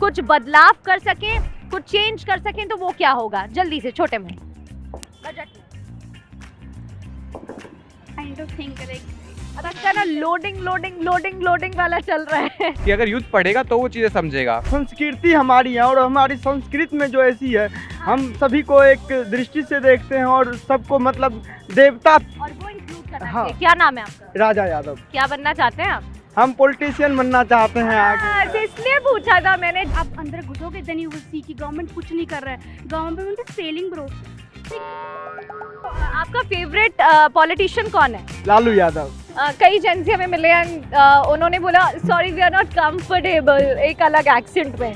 कुछ बदलाव कर सकें, कुछ चेंज कर सकें तो वो क्या होगा? जल्दी से छोटे में बजट में। आई डोंट थिंक लाइक अच्छा ना, लोडिंग वाला चल रहा है। कि अगर यूथ पढ़ेगा तो वो चीज़ें समझेगा। संस्कृति हमारी है और हमारी संस्कृति में जो ऐसी है, हम सभी को एक दृष्टि से देखते हैं और सबको मतलब देवता। और वो इंक्लूड करना हाँ। चाहिए। क्या नाम है आपका? राजा यादव। क्या बनना चाहते हैं आप? हम पॉलिटिशियन बनना चाहते हैं आगे। तो इसलिए पूछा था मैंने। आप अंदर घुसोगे देन यू विल सी कि गवर्नमेंट कुछ नहीं कर रहा है, गवर्नमेंट इज फेलिंग ब्रो। आपका फेवरेट पॉलिटिशियन कौन है? लालू यादव। कई जन से हमें मिले हैं, उन्होंने बोला sorry we are not comfortable, एक अलग एक्सेंट में।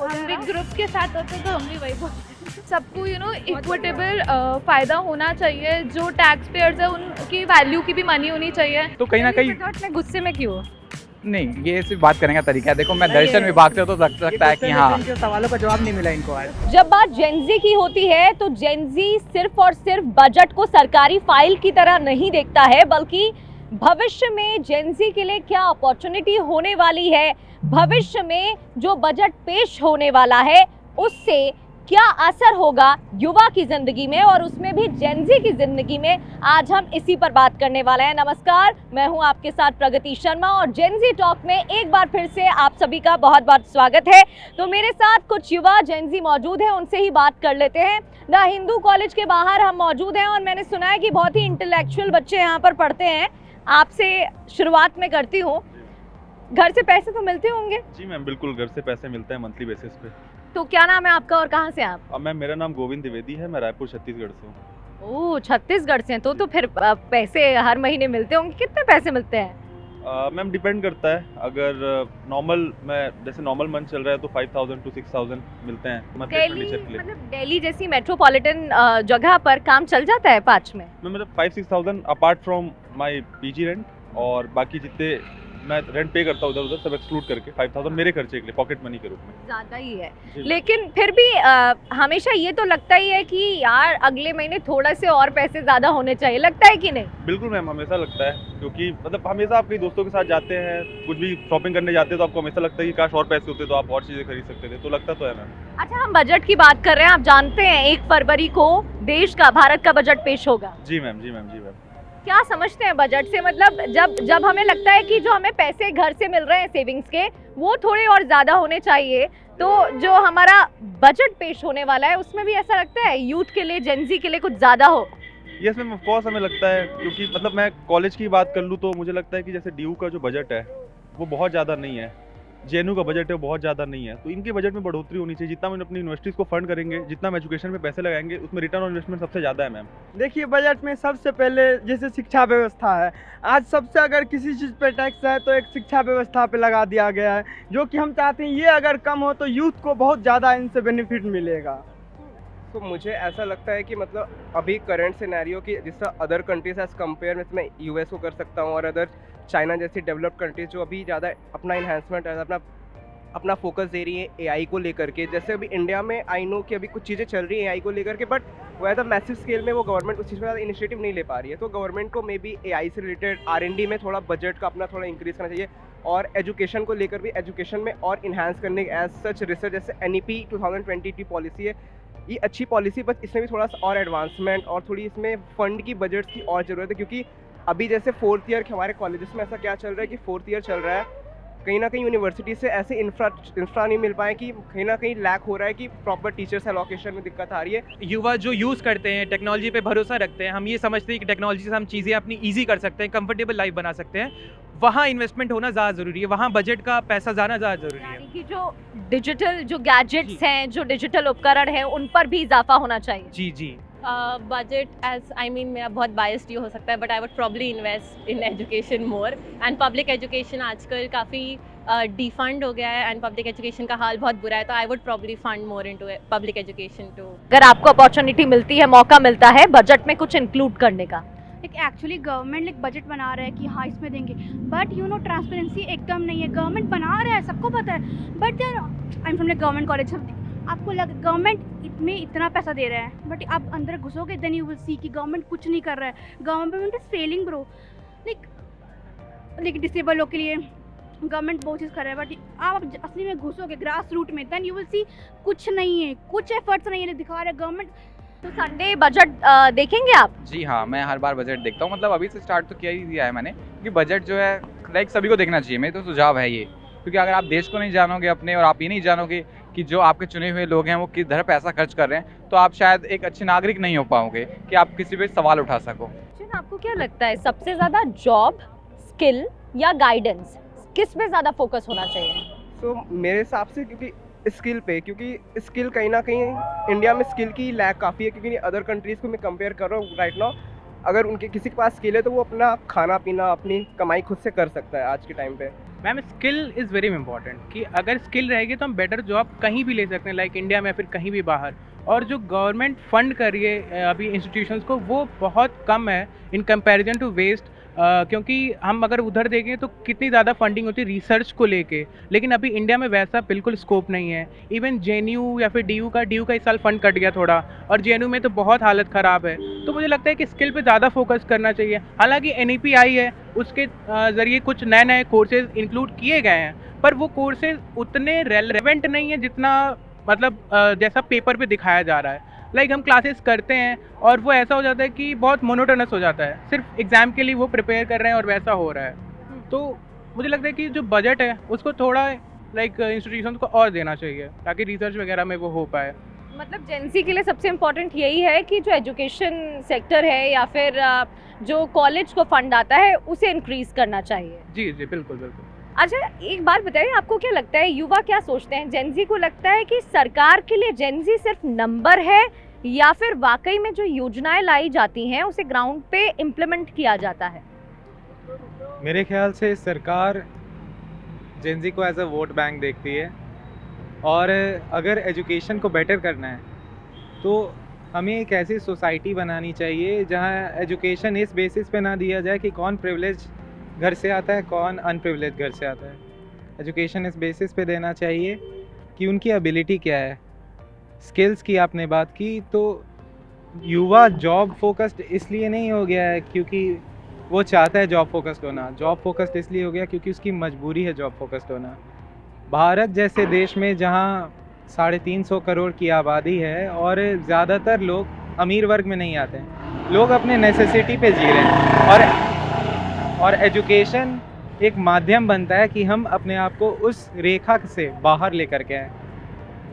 हम भी ग्रुप के साथ होते तो हम भी वही बोलते। सबको इक्विटेबल फायदा होना चाहिए। जो टैक्स पेयर्स है उनकी वैल्यू की भी मनी होनी चाहिए। तो कहीं ना कहीं में गुस्से में क्यों? नहीं, ये सिर्फ बात करने का तरीका है। देखो मैं दर्शन विभाग से तो लगता है कि हाँ, सवालों का जवाब नहीं मिला इनको आज। जब बात जेनजी की होती है तो जेनजी सिर्फ और सिर्फ बजट को सरकारी फाइल की तरह नहीं देखता है, बल्कि भविष्य में जेनजी के लिए क्या अपॉर्चुनिटी होने वाली है, भविष्य में जो बजट पेश होने वाला है उससे क्या असर होगा युवा की जिंदगी में और उसमें भी जेनजी की जिंदगी में। आज हम इसी पर बात करने वाले हैं। नमस्कार, मैं हूं आपके साथ प्रगति शर्मा और जेनजी टॉक में एक बार फिर से आप सभी का बहुत बहुत स्वागत है। तो मेरे साथ कुछ युवा जेनजी मौजूद हैं, उनसे ही बात कर लेते हैं। द हिंदू कॉलेज के बाहर हम मौजूद हैं और मैंने सुना है कि बहुत ही इंटेलेक्चुअल बच्चे यहाँ पर पढ़ते हैं। आपसे शुरुआत में करती हूँ, घर से पैसे तो मिलते होंगे? जी मैम, बिल्कुल घर से पैसे मिलते हैं मंथली बेसिस पे। तो क्या नाम है आपका और कहाँ से हैं आप? अब मैम मेरा नाम गोविंद द्विवेदी है, मैं रायपुर छत्तीसगढ़ से हूँ। ओह, छत्तीसगढ़ से हैं। तो फिर पैसे हर महीने मिलते होंगे। कितने पैसे मिलते हैं? मैम डिपेंड करता है। अगर नॉर्मल मंथ चल रहा है तो 5000 to 6000 मिलते हैं मंथली दिल्ली एक्सपेंडिचर के लिए। मतलब दिल्ली जैसी मेट्रोपॉलिटन जगह पर काम चल जाता है पाँच में? मैं मतलब 5-6,000 apart from my PG rent, और बाकी जितने मैं रेंट पे करता हूँ उधर उधर सब एक्सक्लूड करके 5000 मेरे खर्चे के लिए पॉकेट मनी के रूप में। ज्यादा ही है। जी मैम। लेकिन फिर भी हमेशा ये तो लगता ही है कि यार अगले महीने थोड़ा से और पैसे ज्यादा होने चाहिए, लगता है कि नहीं? बिल्कुल मैम, हमेशा लगता है, क्योंकि मतलब हमेशा आप कई दोस्तों के साथ जाते हैं, कुछ भी शॉपिंग करने जाते हैं तो आपको हमेशा लगता है कि काश और पैसे होते तो आप और चीज़ें खरीद सकते थे, तो लगता तो है मैम। अच्छा, हम बजट की बात कर रहे हैं। आप जानते हैं 1 फरवरी को देश का, भारत का बजट पेश होगा। जी मैम, जी मैम, जी मैम। क्या समझते हैं बजट से? मतलब जब हमें लगता है कि जो हमें पैसे घर से मिल रहे हैं सेविंग्स के, वो थोड़े और ज्यादा होने चाहिए, तो जो हमारा बजट पेश होने वाला है उसमें भी ऐसा लगता है यूथ के लिए, जेनजी के लिए कुछ ज्यादा हो? यस मैम, ऑफ कोर्स हमें लगता है, क्योंकि मतलब मैं कॉलेज की बात कर लूँ तो मुझे लगता है कि जैसे डीयू का जो बजट है वो बहुत ज़्यादा नहीं है, जेएनयू का बजट है वो बहुत ज़्यादा नहीं है, तो इनके बजट में बढ़ोतरी होनी चाहिए। जितना हम अपनी यूनिवर्सिटीज़ को फंड करेंगे, जितना हम एजुकेशन में पैसे लगाएंगे, उसमें रिटर्न ऑन इन्वेस्टमेंट सबसे ज़्यादा है मैम। देखिए, बजट में सबसे पहले जैसे शिक्षा व्यवस्था है, आज सबसे अगर किसी चीज़ पे टैक्स है तो एक शिक्षा व्यवस्था पे लगा दिया गया है, जो कि हम चाहते हैं ये अगर कम हो तो यूथ को बहुत ज़्यादा इनसे बेनिफिट मिलेगा। तो मुझे ऐसा लगता है कि मतलब अभी करंट सिनेरियो की जिस तरह अदर कंट्रीज एज कंपेयर में मैं यूएस को कर सकता हूँ और अदर चाइना जैसी डेवलप्ड कंट्रीज जो अभी ज़्यादा अपना इन्हांसमेंट अपना फोकस दे रही है एआई को लेकर के। जैसे अभी इंडिया में आई नो कि अभी कुछ चीज़ें चल रही हैं एआई को लेकर के, बट वो एज अ मैसिव स्केल में वो गवर्नमेंट उस चीज़ में ज़्यादा इनिशिएटिव नहीं ले पा रही है। तो गवर्नमेंट को मे बी एआई से रिलेटेड आरएनडी में थोड़ा बजट का अपना थोड़ा इंक्रीज़ करना चाहिए, और एजुकेशन को लेकर भी एजुकेशन में और इन्हांस करने एज सच रिसर्च, जैसे एनईपी 2020 पॉलिसी है, ये अच्छी पॉलिसी, बस इसमें भी थोड़ा सा और एडवांसमेंट और थोड़ी इसमें फंड की बजट की और ज़रूरत है। क्योंकि अभी जैसे 4th ईयर हमारे कॉलेजेस में ऐसा क्या चल रहा है कि 4th ईयर चल रहा है, कहीं ना कहीं यूनिवर्सिटी से ऐसे इंफ्रा नहीं मिल पाए कि कहीं ना कहीं लैक हो रहा है कि प्रॉपर टीचर्स एलोकेशन में दिक्कत आ रही है। युवा जो यूज़ करते हैं टेक्नोलॉजी पे भरोसा रखते हैं, हम ये समझते हैं कि टेक्नोलॉजी से हम चीज़ें अपनी ईजी कर सकते हैं, कंफर्टेबल लाइफ बना सकते हैं, वहाँ इन्वेस्टमेंट होना ज़्यादा ज़रूरी है, वहाँ बजट का पैसा जाना ज़्यादा ज़रूरी है। यानी कि जो डिजिटल जो गैजेट्स हैं, जो डिजिटल उपकरण हैं, उन पर भी इजाफा होना चाहिए। जी जी। बजट एज आई मीन मेरा बहुत बायस्ड ही हो सकता है, but I would probably invest in education more and public education आजकल काफ़ी डिफंड हो गया है एंड पब्लिक एजुकेशन का हाल बहुत बुरा है, तो I would probably fund more into public education too. अगर आपको अपॉर्चुनिटी मिलती है, मौका मिलता है बजट में कुछ इंक्लूड करने का, like actually government like budget बना रहा है कि हाँ इसमें देंगे, बट यू नो ट्रांसपेरेंसी एकदम नहीं है। गवर्नमेंट बना रहा है, सबको पता है, बट यार I am from like government college, आपको गवर्नमेंट में इतना पैसा दे रहा है, बट आप अंदर घुसोगे देन यू विल सी कि गवर्नमेंट कुछ नहीं कर रहा है, government is failing bro. Like disable लोग के लिए गवर्नमेंट बहुत चीज़ कर रहा है, बट आप असली में घुसोगे ग्रास रूट में, देन यू विल सी कुछ नहीं है, कुछ एफर्ट्स नहीं है दिखा रहे गवर्नमेंट। तो संडे बजट देखेंगे आप? जी हाँ, मैं हर बार बजट देखता हूँ, मतलब अभी से स्टार्ट तो किया ही दिया है मैंने, क्योंकि बजट जो है लाइक सभी को देखना चाहिए, मेरे तो सुझाव है ये। क्योंकि अगर आप देश को नहीं जानोगे अपने, और आप ये नहीं जानोगे कि जो आपके चुने हुए लोग हैं वो किधर पैसा खर्च कर रहे हैं, तो आप शायद एक अच्छे नागरिक नहीं हो पाओगे कि आप किसी पे सवाल उठा सको। आपको क्या लगता है सबसे ज़्यादा जॉब, स्किल या गाइडेंस, किस पे ज़्यादा फोकस होना चाहिए? तो मेरे हिसाब से क्योंकि स्किल पे, क्योंकि स्किल कहीं ना कहीं इंडिया में स्किल की लैक काफ़ी है, क्योंकि अदर कंट्रीज़ को मैं कंपेयर कर रहा हूँ राइट नाउ, अगर उनके किसी के पास स्किल है तो वो अपना खाना पीना अपनी कमाई खुद से कर सकता है आज के टाइम पे। Ma'am skill is very important, कि अगर स्किल रहेगी तो हम बेटर जॉब कहीं भी ले सकते हैं, लाइक इंडिया में फिर कहीं भी बाहर। और जो गवर्नमेंट फंड कर रही है अभी इंस्टीट्यूशंस को, वो बहुत कम है इन कंपैरिजन टू वेस्ट, क्योंकि हम अगर उधर देखें तो कितनी ज़्यादा फंडिंग होती है रिसर्च को लेके, लेकिन अभी इंडिया में वैसा बिल्कुल स्कोप नहीं है। इवन JNU या फिर DU का इस साल फंड कट गया थोड़ा, और JNU में तो बहुत हालत ख़राब है। तो मुझे लगता है कि स्किल पे ज़्यादा फोकस करना चाहिए। हालांकि NEP आई है, उसके ज़रिए कुछ नए नए कोर्सेज इंक्लूड किए गए हैं, पर वो कोर्सेज उतने रेलेवेंट नहीं है जितना मतलब जैसा पेपर पे दिखाया जा रहा है। लाइक हम क्लासेस करते हैं और वो ऐसा हो जाता है कि बहुत मोनोटोनस हो जाता है, सिर्फ एग्ज़ाम के लिए वो प्रिपेयर कर रहे हैं और वैसा हो रहा है। तो मुझे लगता है कि जो बजट है उसको थोड़ा लाइक इंस्टीट्यूशन को और देना चाहिए, ताकि रिसर्च वगैरह में वो हो पाए। मतलब जेंसी के लिए सबसे इम्पोर्टेंट यही है कि जो एजुकेशन सेक्टर है या फिर जो कॉलेज को फंड आता है उसे इंक्रीज करना चाहिए। जी जी बिल्कुल बिल्कुल। अच्छा, एक बात बताइए, आपको क्या लगता है, युवा क्या सोचते हैं? जेंजी को लगता है कि सरकार के लिए जेंजी सिर्फ नंबर है, या फिर वाकई में जो योजनाएं लाई जाती हैं उसे ग्राउंड पे इम्प्लीमेंट किया जाता है? मेरे ख्याल से सरकार जेंजी को एज अ वोट बैंक देखती है, और अगर एजुकेशन को बेटर करना है तो हमें एक ऐसी सोसाइटी बनानी चाहिए जहां एजुकेशन इस बेसिस पे ना दिया जाए कि कौन प्रिविलेज घर से आता है, कौन अनप्रिविलेज घर से आता है। एजुकेशन इस बेसिस पे देना चाहिए कि उनकी एबिलिटी क्या है। स्किल्स की आपने बात की, तो युवा जॉब फोकस्ड इसलिए नहीं हो गया है क्योंकि वो चाहता है जॉब फोकस्ड होना, जॉब फोकस्ड इसलिए हो गया क्योंकि उसकी मजबूरी है जॉब फोकस्ड होना। भारत जैसे देश में जहाँ 350 करोड़ की आबादी है और ज़्यादातर लोग अमीर वर्ग में नहीं आते हैं, लोग अपने नेसेसिटी पे जी रहे हैं, और एजुकेशन एक माध्यम बनता है कि हम अपने आप को उस रेखा से बाहर लेकर के आएँ।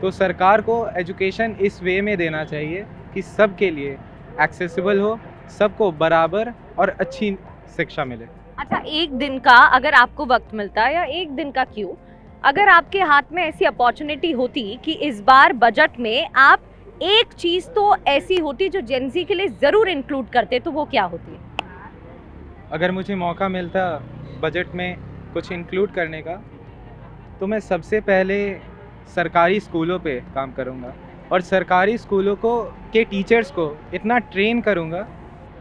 तो सरकार को एजुकेशन इस वे में देना चाहिए कि सबके लिए एक्सेसिबल हो, सबको बराबर और अच्छी शिक्षा मिले। अच्छा, एक दिन का अगर आपको वक्त मिलता है, या एक दिन का क्यों, अगर आपके हाथ में ऐसी अपॉर्चुनिटी होती कि इस बार बजट में आप एक चीज़ तो ऐसी होती जो जेंजी के लिए ज़रूर इंक्लूड करते, तो वो क्या होती? अगर मुझे मौका मिलता बजट में कुछ इंक्लूड करने का, तो मैं सबसे पहले सरकारी स्कूलों पे काम करूँगा, और सरकारी स्कूलों के टीचर्स को इतना ट्रेन करूँगा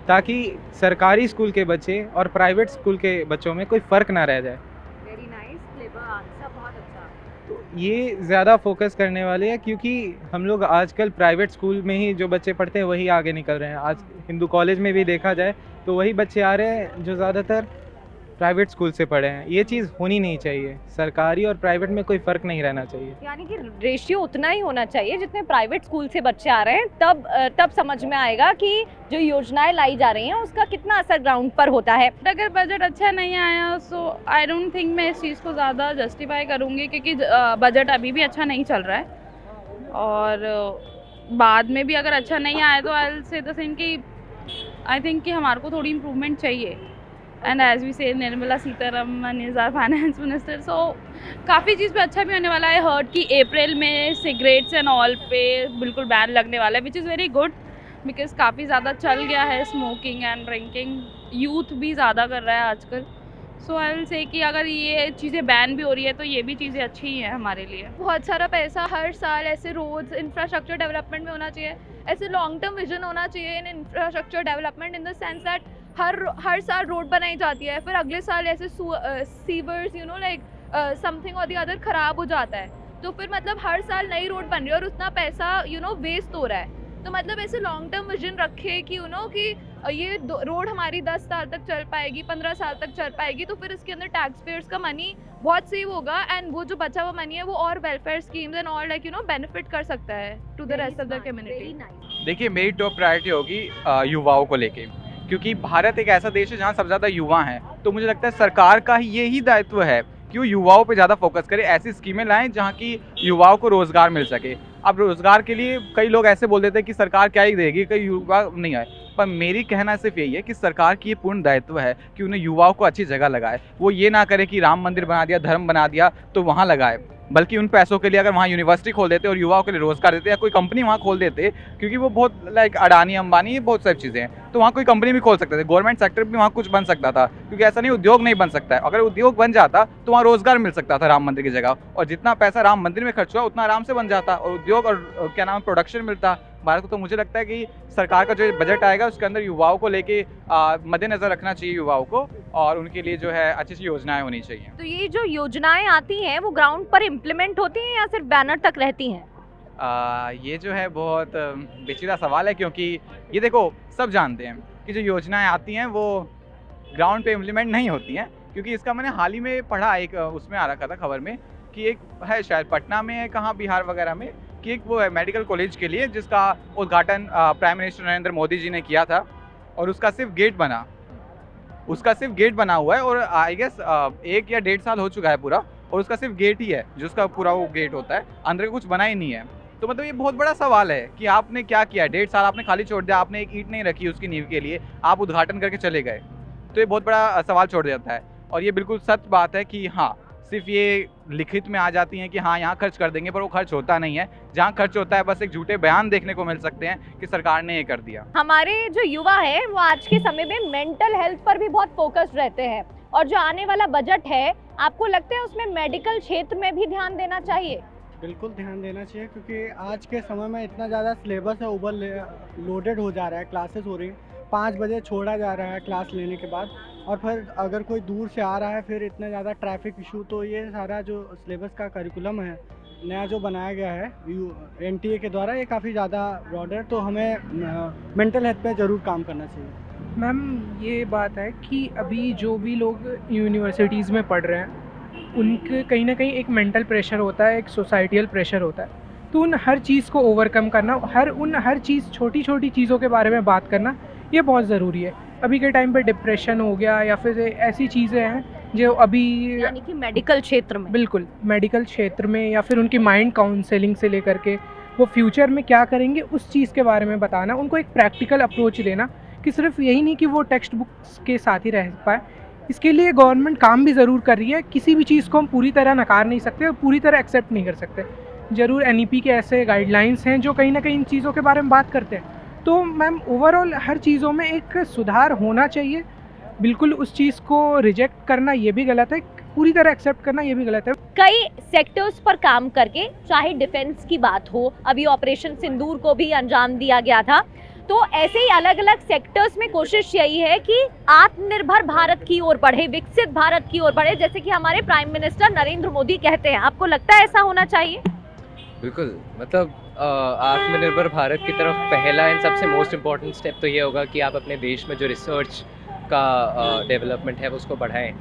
ताकि सरकारी स्कूल के बच्चे और प्राइवेट स्कूल के बच्चों में कोई फ़र्क ना रह जाए। वेरी नाइस, क्लेवर आंसर, बहुत अच्छा। तो ये ज़्यादा फोकस करने वाले हैं, क्योंकि हम लोग आजकल प्राइवेट स्कूल में ही जो बच्चे पढ़ते हैं वही आगे निकल रहे हैं। आज हिंदू कॉलेज में भी देखा जाए तो वही बच्चे आ रहे हैं जो ज़्यादातर प्राइवेट स्कूल से पढ़े हैं। ये चीज़ होनी नहीं चाहिए, सरकारी और प्राइवेट में कोई फ़र्क नहीं रहना चाहिए। यानी कि रेशियो उतना ही होना चाहिए जितने प्राइवेट स्कूल से बच्चे आ रहे हैं, तब समझ में आएगा कि जो योजनाएं लाई जा रही हैं उसका कितना असर ग्राउंड पर होता है। अगर बजट अच्छा नहीं आया सो आई डोंट थिंक मैं इस चीज़ को ज़्यादा जस्टिफाई करूँगी, क्योंकि बजट अभी भी अच्छा नहीं चल रहा है, और बाद में भी अगर अच्छा नहीं आया तो I will say the same कि आई थिंक कि हमारे को थोड़ी इम्प्रूवमेंट चाहिए। And as we say Nirmala Sitharaman is our finance minister, so काफ़ी चीज़ पे अच्छा भी होने वाला है। हर्ड कि अप्रैल में सिगरेट्स एंड ऑल पे बिल्कुल बैन लगने वाला है, which is very good, because काफ़ी ज़्यादा चल गया है स्मोकिंग एंड ड्रिंकिंग, यूथ भी ज़्यादा कर रहा है आजकल। सो आई विल से कि अगर ये चीज़ें बैन भी हो रही है तो ये भी चीज़ें अच्छी ही हैं हमारे लिए। बहुत सारा पैसा हर साल ऐसे रोड्स इंफ्रास्ट्रक्चर डेवलपमेंट में होना चाहिए, ऐसे लॉन्ग टर्म विजन होना चाहिए in infrastructure development, in the sense that हर साल रोड बनाई जाती है, फिर अगले साल ऐसे sewers you know like something और द अदर ख़राब हो जाता है, तो फिर मतलब हर साल नई रोड बन रही है और उतना पैसा वेस्ट हो रहा है। तो मतलब ऐसे लॉन्ग टर्म विजन रखे कि कि ये रोड हमारी 10 साल तक चल पाएगी, 15 साल तक चल पाएगी, तो फिर इसके अंदर टैक्स पेयर्स का मनी बहुत सेव होगा एंड वो जो बचा हुआ मनी है वो और वेलफेयर स्कीम्स एंड और लाइक बेनिफिट कर सकता है to the rest of the community. देखिए मेरी टॉप प्रायोरिटी होगी युवाओं को लेके, क्योंकि भारत एक ऐसा देश है जहाँ सबसे ज़्यादा युवा हैं। तो मुझे लगता है सरकार का ही यही दायित्व है कि वो युवाओं पे ज़्यादा फोकस करे, ऐसी स्कीमें लाएं जहाँ की युवाओं को रोज़गार मिल सके। अब रोज़गार के लिए कई लोग ऐसे बोल देते हैं कि सरकार क्या ही देगी, कई युवा नहीं आए, पर मेरी कहना सिर्फ यही है कि सरकार की ये पूर्ण दायित्व है कि उन्हें युवाओं को अच्छी जगह लगाए। वो ये ना करे कि राम मंदिर बना दिया, धर्म बना दिया तो वहाँ लगाए, बल्कि उन पैसों के लिए अगर वहाँ यूनिवर्सिटी खोल देते और युवाओं के लिए रोज़गार देते या कोई कंपनी वहाँ खोल देते, क्योंकि वो बहुत लाइक अडानी अंबानी, ये बहुत सारी चीज़ें हैं, तो वहाँ कोई कंपनी भी खोल सकते थे, गवर्नमेंट सेक्टर भी वहाँ कुछ बन सकता था, क्योंकि ऐसा नहीं उद्योग नहीं बन सकता है। अगर उद्योग बन जाता तो वहाँ रोज़गार मिल सकता था राम मंदिर की जगह, और जितना पैसा राम मंदिर में खर्च हुआ उतना आराम से बन जाता और उद्योग और क्या नाम प्रोडक्शन मिलता भारत को। तो मुझे लगता है कि सरकार का जो बजट आएगा उसके अंदर युवाओं को लेके मद्देनज़र रखना चाहिए युवाओं को, और उनके लिए जो है अच्छी सी योजनाएं होनी चाहिए। तो ये जो योजनाएं आती हैं वो ग्राउंड पर इम्प्लीमेंट होती हैं या सिर्फ बैनर तक रहती हैं? ये जो है बहुत पेचीदा सवाल है, क्योंकि ये देखो सब जानते हैं कि जो योजनाएं आती हैं वो ग्राउंड पे इम्प्लीमेंट नहीं होती हैं, क्योंकि इसका मैंने हाल ही में पढ़ा, एक उसमें आ रखा था खबर में कि एक है शायद पटना में है, कहाँ बिहार वगैरह में, कि एक वो है मेडिकल कॉलेज के लिए जिसका उद्घाटन प्राइम मिनिस्टर नरेंद्र मोदी जी ने किया था, और उसका सिर्फ गेट बना हुआ है, और आई गेस 1 या 1.5 साल हो चुका है पूरा, और उसका सिर्फ गेट ही है जो उसका पूरा वो गेट होता है, अंदर का कुछ बना ही नहीं है। तो मतलब ये बहुत बड़ा सवाल है कि आपने क्या किया, 1.5 साल आपने खाली छोड़ दिया, आपने एक ईंट नहीं रखी उसकी नींव के लिए, आप उद्घाटन करके चले गए, तो ये बहुत बड़ा सवाल छोड़ देता है। और ये बिल्कुल सच बात है कि हाँ, सिर्फ ये लिखित में आ जाती हैं कि हाँ यहाँ खर्च कर देंगे, पर वो खर्च होता नहीं है। जहाँ खर्च होता है बस एक झूठे बयान देखने को मिल सकते हैं कि सरकार ने ये कर दिया। हमारे जो युवा है वो आज के समय में मेंटल हेल्थ पर भी बहुत फोकस्ड रहते हैं, और जो आने वाला बजट है आपको लगता है उसमें मेडिकल क्षेत्र में भी ध्यान देना चाहिए? बिल्कुल ध्यान देना चाहिए, क्योंकि आज के समय में इतना ज़्यादा सिलेबस है, ओवर लोडेड हो जा रहा है, क्लासेस हो रही हैं, 5 बजे छोड़ा जा रहा है क्लास लेने के बाद, और फिर अगर कोई दूर से आ रहा है फिर इतना ज़्यादा ट्रैफिक इशू। तो ये सारा जो सिलेबस का करिकुलम है नया जो बनाया गया है NTA के द्वारा, ये काफ़ी ज़्यादा ब्रॉड है, तो हमें मेंटल हेल्थ पे ज़रूर काम करना चाहिए। मैम ये बात है कि अभी जो भी लोग यूनिवर्सिटीज़ में पढ़ रहे हैं उनके कहीं ना कहीं एक मेंटल प्रेशर होता है, एक सोसाइटियल प्रेशर होता है, तो उन हर चीज़ को ओवरकम करना, हर चीज़ छोटी छोटी चीज़ों के बारे में बात करना ये बहुत ज़रूरी है। अभी के टाइम पे डिप्रेशन हो गया या फिर ऐसी चीज़ें हैं जो अभी यानी कि मेडिकल क्षेत्र में, बिल्कुल मेडिकल क्षेत्र में, या फिर उनकी माइंड काउंसलिंग से लेकर के वो फ्यूचर में क्या करेंगे उस चीज़ के बारे में बताना, उनको एक प्रैक्टिकल अप्रोच देना कि सिर्फ यही नहीं कि वो टेक्स्ट बुक्स के साथ ही रह पाए। इसके लिए गवर्नमेंट काम भी ज़रूर कर रही है, किसी भी चीज़ को हम पूरी तरह नकार नहीं सकते और पूरी तरह एक्सेप्ट नहीं कर सकते। ज़रूर NEP के ऐसे गाइडलाइंस हैं जो कहीं ना कहीं इन चीज़ों के बारे में बात करते हैं। तो मैम ओवरऑल हर चीज़ों में एक सुधार होना चाहिए, बिल्कुल उस चीज़ को रिजेक्ट करना ये भी गलत है, पूरी तरह एक्सेप्ट करना ये भी गलत है। कई सेक्टर्स पर काम करके, चाहे डिफेंस की बात हो, अभी ऑपरेशन सिंदूर को भी अंजाम दिया गया था, तो ऐसे ही अलग अलग सेक्टर्स में कोशिश यही है कि आत्मनिर्भर भारत की ओर बढ़े, विकसित भारत की ओर बढ़े, जैसे कि हमारे प्राइम मिनिस्टर नरेंद्र मोदी कहते हैं। आपको लगता है ऐसा होना चाहिए? बिल्कुल, मतलब आत्मनिर्भर भारत की तरफ पहला एंड सबसे मोस्ट इम्पॉर्टेंट स्टेप तो ये होगा कि आप अपने देश में जो रिसर्च का डेवलपमेंट है वो उसको बढ़ाएं।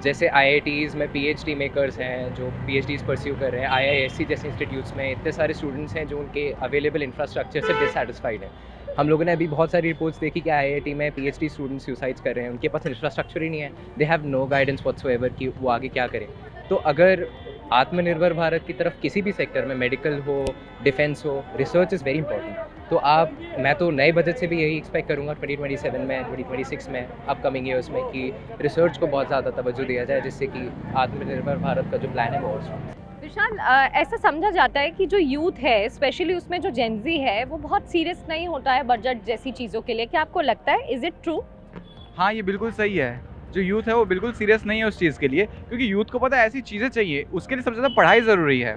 जैसे IITs में PhD मेकर्स हैं जो PhDs परस्यू कर रहे हैं, IISc जैसे इंस्टीट्यूट्स में इतने सारे स्टूडेंट्स हैं जो उनके अवेलेबल इंफ्रास्ट्रक्चर से डिससेटिस्फाइड हैं। हम लोगों ने अभी बहुत सारी रिपोर्ट्स देखी कि IIT में PhD स्टूडेंट्स सुसाइड्स कर रहे हैं, उनके पास इंफ्रास्ट्रक्चर ही नहीं है, they have no guidance whatsoever कि वो आगे क्या करें। तो अगर आत्मनिर्भर भारत की तरफ किसी भी सेक्टर में, मेडिकल हो, डिफेंस हो, रिसर्च इज़ वेरी इंपॉर्टेंट। तो मैं तो नए बजट से भी यही एक्सपेक्ट करूँगा 2027 में, 2026 में, अपकमिंग ईयर्स में, कि रिसर्च को बहुत ज़्यादा तवज्जो दिया जाए, जिससे कि आत्मनिर्भर भारत का जो प्लान है वो और स्ट्रॉन्ग। विशाल, ऐसा समझा जाता है कि जो यूथ है, स्पेशली उसमें जो जेनजी है, वो बहुत सीरियस नहीं होता है बजट जैसी चीज़ों के लिए, क्या आपको लगता है? Is it true? हाँ, ये बिल्कुल सही है। जो यूथ है वो बिल्कुल सीरियस नहीं है उस चीज़ के लिए, क्योंकि यूथ को पता है ऐसी चीज़ें चाहिए, उसके लिए सबसे ज़्यादा पढ़ाई ज़रूरी है,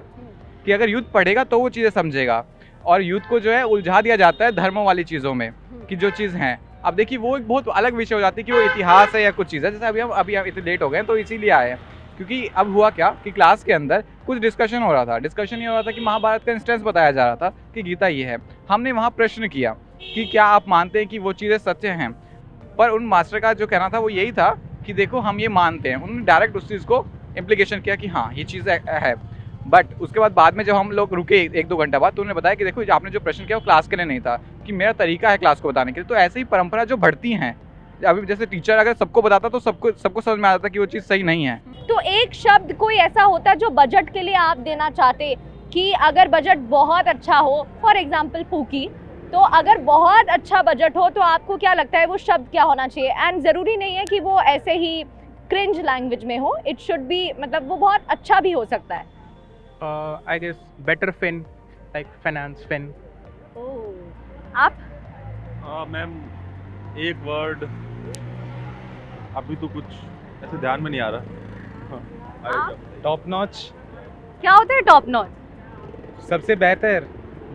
कि अगर यूथ पढ़ेगा तो वो चीज़ें समझेगा। और यूथ को जो है उलझा दिया जाता है धर्मों वाली चीज़ों में, कि जो चीज़ हैं, अब देखिए वो एक बहुत अलग विषय हो जाती है कि वो इतिहास है या कुछ चीज़ है। जैसे अभी हम इतने लेट हो गए तो इसीलिए आए हैं, क्योंकि अब हुआ क्या कि क्लास के अंदर कुछ डिस्कशन हो रहा था। डिस्कशन ये हो रहा था कि महाभारत का इंस्टेंस बताया जा रहा था कि गीता ये है। हमने वहाँ प्रश्न किया कि क्या आप मानते हैं कि वो चीज़ें सत्य हैं? पर उन मास्टर का जो कहना था वो यही था कि देखो हम ये मानते हैं, उन्होंने डायरेक्ट उस चीज़ को इम्प्लीकेशन किया कि हाँ ये चीज़ है। बट उसके बाद में जब हम लोग रुके 1-2 घंटा बाद, तो उन्होंने बताया कि देखो आपने जो प्रश्न किया वो क्लास के लिए नहीं था, कि मेरा तरीका है क्लास को बताने के लिए। तो ऐसे ही परंपरा जो बढ़ती हैं, अभी जैसे टीचर अगर सबको बताता तो सबको समझ में आता कि वो चीज़ सही नहीं है। तो एक शब्द कोई ऐसा होता जो बजट के लिए आप देना चाहते कि अगर बजट बहुत अच्छा हो, फॉर एग्जाम्पल पूकी, तो अगर बहुत अच्छा बजट हो तो आपको क्या लगता है वो शब्द क्या होना चाहिए? एंड ज़रूरी नहीं है कि वो ऐसे ही क्रिंज लैंग्वेज में हो, इट शुड बी, मतलब वो बहुत अच्छा भी हो सकता है। I guess better fin, like finance fin. आप? मैम एक वर्ड अभी तो कुछ ऐसे ध्यान में नहीं आ रहा। Top notch. क्या होता है टॉप नॉच? सबसे बेहतर,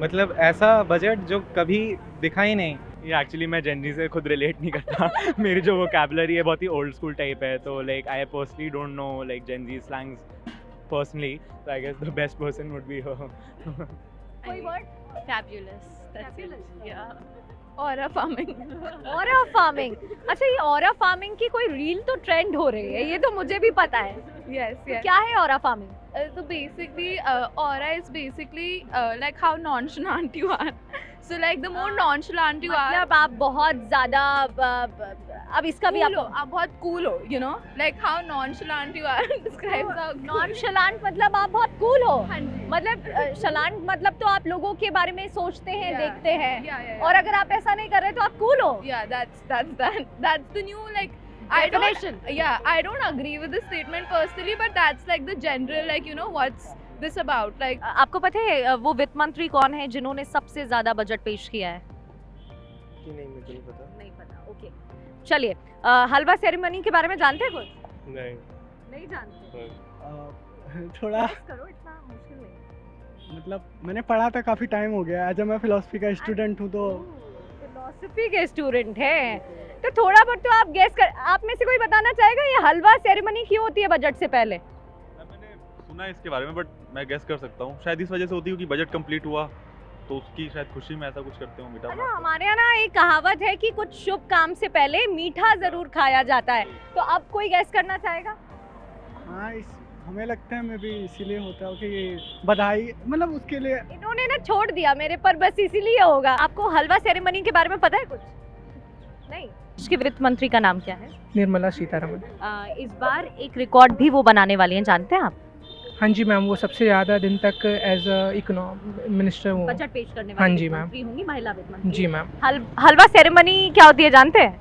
मतलब ऐसा बजट जो कभी दिखा ही नहीं। ये एक्चुअली मैं जेनजी से खुद रिलेट नहीं करता मेरी जो वोकैबुलरी है बहुत ही ओल्ड स्कूल टाइप है, तो like I personally don't know like Gen Z slangs personally, so I guess the best person would be her. कोई word? Fabulous. That's it. Yeah. Aura farming. Aura farming. अच्छा, ये aura farming की कोई reel तो trend हो रही है, ये तो मुझे भी पता है। Yes. क्या है aura farming? So basically, aura is basically like how nonchalant you are. So like the more nonchalant you are, मतलब आप बहुत ज़्यादा, अब इसका भी cool हो, आपको, आप बहुत cool हो, you know, like how nonchalant you are describes how nonchalant मतलब आप बहुत कूल हो। हाँ जी। मतलब शलांट मतलब तो आप लोगों के बारे में सोचते हैं, Yeah. देखते हैं, Yeah. और अगर आप ऐसा नहीं कर रहे तो आप कूल हो। Yeah, that's the new like Definition. I don't agree with this statement personally, but that's like the general, like, you know, what's this about, like आपको पता है वो वित्त मंत्री कौन है जिन्होंने सबसे ज्यादा बजट पेश किया है? कि नहीं, मुझे नहीं पता। नहीं पता, ओके। चलिए, हलवा सेरेमनी के बारे में जानते हैं कुछ? नहीं जानते। थोड़ा करो, इतना मुश्किल नहीं। मतलब मैंने पढ़ा था, काफ़ी टाइम हो गया। जब मैं फिलोसफी का स्टूडेंट हूँ तो फिलोसफी के स्टूडेंट हैं, तो थोड़ा बहुत तो आप गेस कर, आप में से कोई बताना चाहेगा ये हलवा सेरेमनी क्यों होती है बजट से पहले? मैंने सुना है इसके बारे में, बट मैं गेस कर सकता हूँ शायद इस वजह से होती है कि बजट कंप्लीट हुआ तो उसकी शायद खुशी में ऐसा कुछ करते हो, मीठा अच्छा, बनाते हो। हमारे यहाँ ना एक कहावत है कि कुछ शुभ काम से पहले मीठा जरूर खाया जाता है, तो अब कोई गैस करना चाहेगा? हाँ, हमें लगता है मैं भी इसीलिए होता है कि बधाई, मतलब उसके लिए इन्होंने ना छोड़ दिया मेरे पर, बस इसीलिए होगा। आपको हलवा सेरेमनी के बारे में पता है कुछ? नहीं। देश के वित्त मंत्री का नाम क्या है? निर्मला सीतारमण। इस बार एक रिकॉर्ड भी वो बनाने वाली हैं, जानते हैं आप? हाँ जी मैम, वो सबसे ज़्यादा दिन तक एज अ इकोनॉमिक मिनिस्टर वो बजट पेश करने हाँ वाली जी वित्त मैम। मंत्री होंगी, महिला वित्त मंत्री। जी मैम। हलवा सेरेमनी क्या होती है जानते हैं?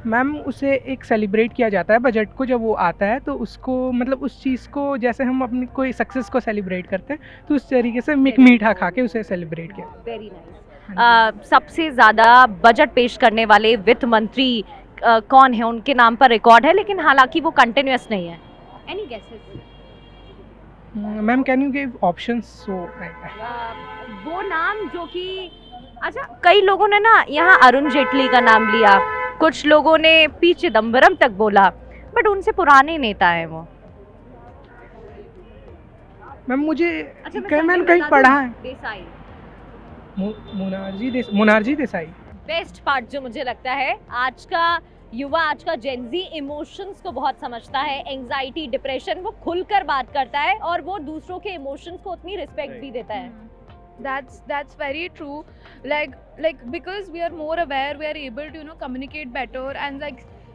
मैम उसे एक सेलिब्रेट किया जाता है बजट को, जब वो आता है तो उसको मतलब उस चीज़ को जैसे हम अपनी कोई सक्सेस को सेलिब्रेट करते हैं तो उस तरीके से मीठा खा के उसे सेलिब्रेट किया। Very nice. सबसे ज़्यादा बजट पेश करने वाले वित्त मंत्री कौन है? उनके नाम पर रिकॉर्ड है, लेकिन हालांकि वो कंटिन्यूअस नहीं है। Any guesses? Ma'am can you give options? So वो नाम जो कि, अच्छा, कई लोगों ने ना यहाँ अरुण जेटली का नाम लिया, कुछ लोगों ने पी चिदम्बरम तक बोला, बट उनसे पुराने नेता है वो। मैम मुझे अच्छा, मैंने कहीं पढ़ा है, देसाई। मुनार्जी देसाई। बेस्ट पार्ट जो मुझे लगता है, आज का युवा, आज का जेनजी इमोशंस को बहुत समझता है, एंजाइटी, डिप्रेशन, वो खुलकर बात करता है और वो दूसरों के इमोशंस को उतनी रिस्पेक्ट भी देता है। That's very true, like because we are more aware, we are able to, you know, communicate better, and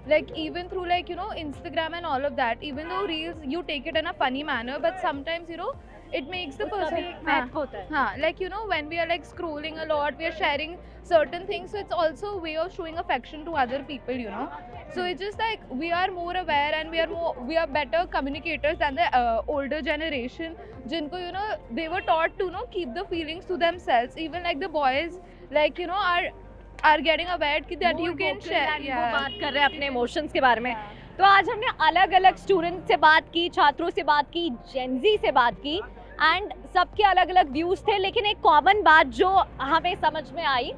like even through, like, you know, Instagram and all of that, even though reels you take it in a funny manner, but sometimes, you know, it makes the उसका भी person एक महत्व होता है। हाँ, like, you know, when we are like scrolling a lot, we are sharing certain things, so it's also a way of showing affection to other people, you know. So it's just like we are more aware and we are better communicators than the older generation, jinko, you know, they were taught to, you know, keep the feelings to themselves. Even like the boys, like, you know, are getting aware that you can share. वो बात कर रहे हैं अपने emotions के बारे में। तो आज हमने अलग अलग स्टूडेंट से बात की, छात्रों से बात की, जेनजी से बात की, एंड सबके अलग अलग व्यूज़ थे, लेकिन एक कॉमन बात जो हमें समझ में आई,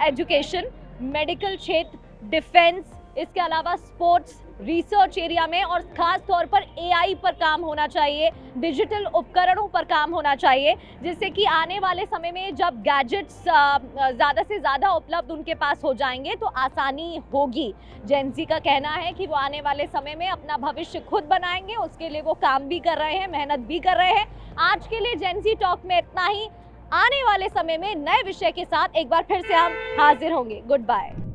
एजुकेशन, मेडिकल क्षेत्र, डिफेंस, इसके अलावा स्पोर्ट्स, रिसर्च एरिया में, और खास तौर पर AI पर काम होना चाहिए, डिजिटल उपकरणों पर काम होना चाहिए, जिससे कि आने वाले समय में जब गैजेट्स ज़्यादा से ज़्यादा उपलब्ध उनके पास हो जाएंगे तो आसानी होगी। जेन ज़ी का कहना है कि वो आने वाले समय में अपना भविष्य खुद बनाएंगे, उसके लिए वो काम भी कर रहे हैं, मेहनत भी कर रहे हैं। आज के लिए जेन ज़ी टॉक में इतना ही। आने वाले समय में नए विषय के साथ एक बार फिर से हम हाजिर होंगे। Good bye.